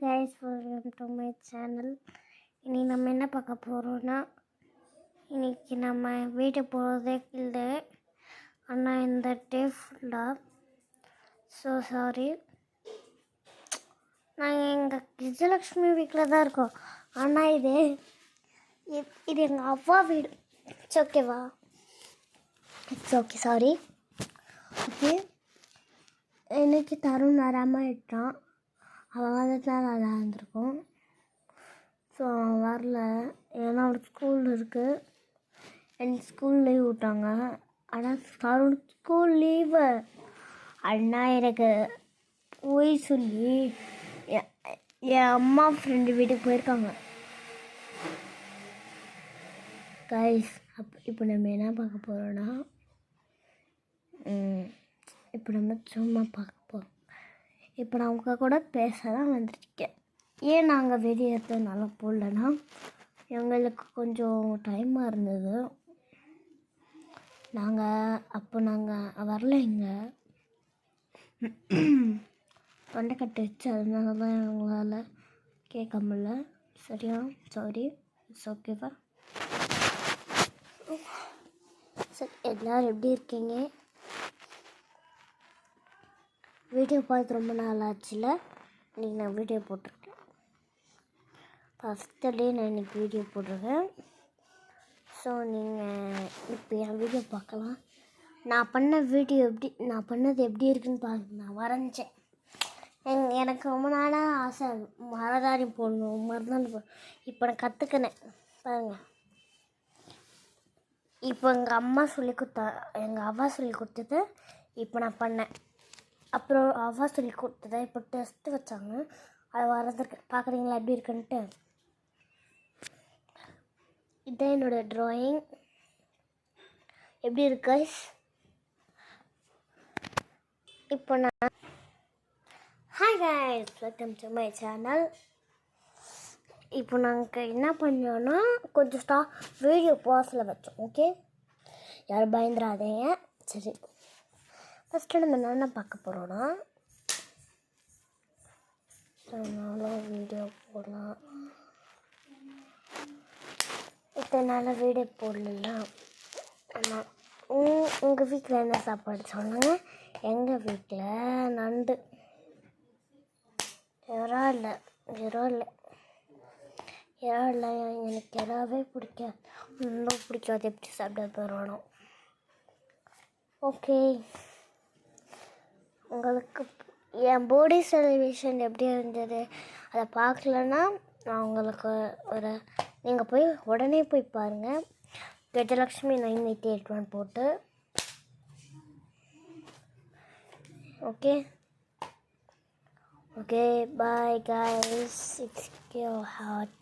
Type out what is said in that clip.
guys, welcome to my channel. இன்னைக்கு நம்ம என்ன பார்க்க போகிறோன்னா, இன்னைக்கு நம்ம வீட்டு போகிறதே இல்லை. ஆனால் இந்த டே ஃபுல்லாக ஸோ சாரி. நாங்கள் எங்கள் விஜயலக்ஷ்மி வீட்டில் தான் இருக்கோம். ஆனால் இது எங்கள் அவ்வா வீடு. இட்ஸ் ஓகேவா? It's okay, sorry. ஓகே, இன்னைக்கு தருண் வராமல் விட்டான். அவன் வந்துட்டு நல்லா இருந்திருக்கும். ஸோ அவன் வரல, ஏன்னா அவனுக்கு ஸ்கூல் இருக்குது. எனக்கு ஸ்கூல் லீவ் விட்டாங்க. ஆனால் தருணுக்கு ஸ்கூல் லீவு. அண்ணா எனக்கு போய் சொல்லி என் அம்மா ஃப்ரெண்டு வீட்டுக்கு போயிருக்காங்க. கைஸ், இப்போ நம்ம என்ன பார்க்க போகிறோன்னா, இப்போ நம்ம சும்மா பார்க்க போகிறோம். இப்போ நான் உங்கள் கூட பேச தான் வந்துருக்கேன். ஏன் நாங்கள் வெளியே இருந்ததுனால போடலன்னா, எங்களுக்கு கொஞ்சம் டைமாக இருந்தது. நாங்கள் வரல, இங்கே தொண்டை கட்டுச்சு. அதனால தான் எங்களால் கேட்க முடியல. சரியா? சாரி. இட்ஸ் ஓகேவா? சரி, எல்லோரும் எப்படி இருக்கீங்க? வீடியோ பார்த்து ரொம்ப நாள் ஆச்சுல. இன்றைக்கி நான் வீடியோ போட்டிருக்கேன். ஃபஸ்ட்டு டே நான் இன்றைக்கி வீடியோ போட்டிருக்கேன். ஸோ நீங்கள் இப்போ என் வீடியோ பார்க்கலாம். நான் பண்ணது எப்படி இருக்குன்னு பாருங்க. நான் வரைஞ்சேன். எனக்கு ரொம்ப நாளாக ஆசை மரதாணி போடணும், மருதாணி போடணும். இப்போ நான் கற்றுக்கினேன் பாருங்கள். இப்போ எங்கள் அவ்வா சொல்லி கொடுத்தது இப்போ நான் பண்ணேன். அப்புறம் அவ்வா சொல்லி கொடுத்ததை இப்போ டெஸ்ட்டு வச்சாங்க. அதை வரைஞ்சிருக்கு. பார்க்குறீங்களா எப்படி இருக்குன்ட்டு? இதுதான் என்னோடய ட்ராயிங். எப்படி இருக்கு guys? இப்போ நான் hi guys, welcome to my channel. இப்போ நாங்கள் என்ன பண்ணோன்னா, கொஞ்சம் வீடியோ பாஸில் வச்சோம். ஓகே, யாரும் பயந்துடாதீங்க. சரி, ஃபஸ்ட்டு நம்ம என்ன பார்க்க போகிறோன்னா, அதனால் வீடியோ போடலாம். இத்தனை வீடியோ போடலாம். ஆனால் உங்கள் வீட்டில் என்ன சாப்பாடு சொன்னாங்க? எங்கள் வீட்டில் நண்டு. இறா இல்லை, எனக்கு இறாவே பிடிக்காது. இன்னும் பிடிக்காது. எப்படி சாப்பிட போகிறோம்? ஓகே, உங்களுக்கு என் பர்த்டே செலிப்ரேஷன் எப்படி இருந்தது அதை பார்க்கலன்னா, நான் உங்களுக்கு நீங்கள் உடனே போய் பாருங்கள். கஜலக்ஷ்மி 9881 போட்டு. Okay, bye guys, it's your heart.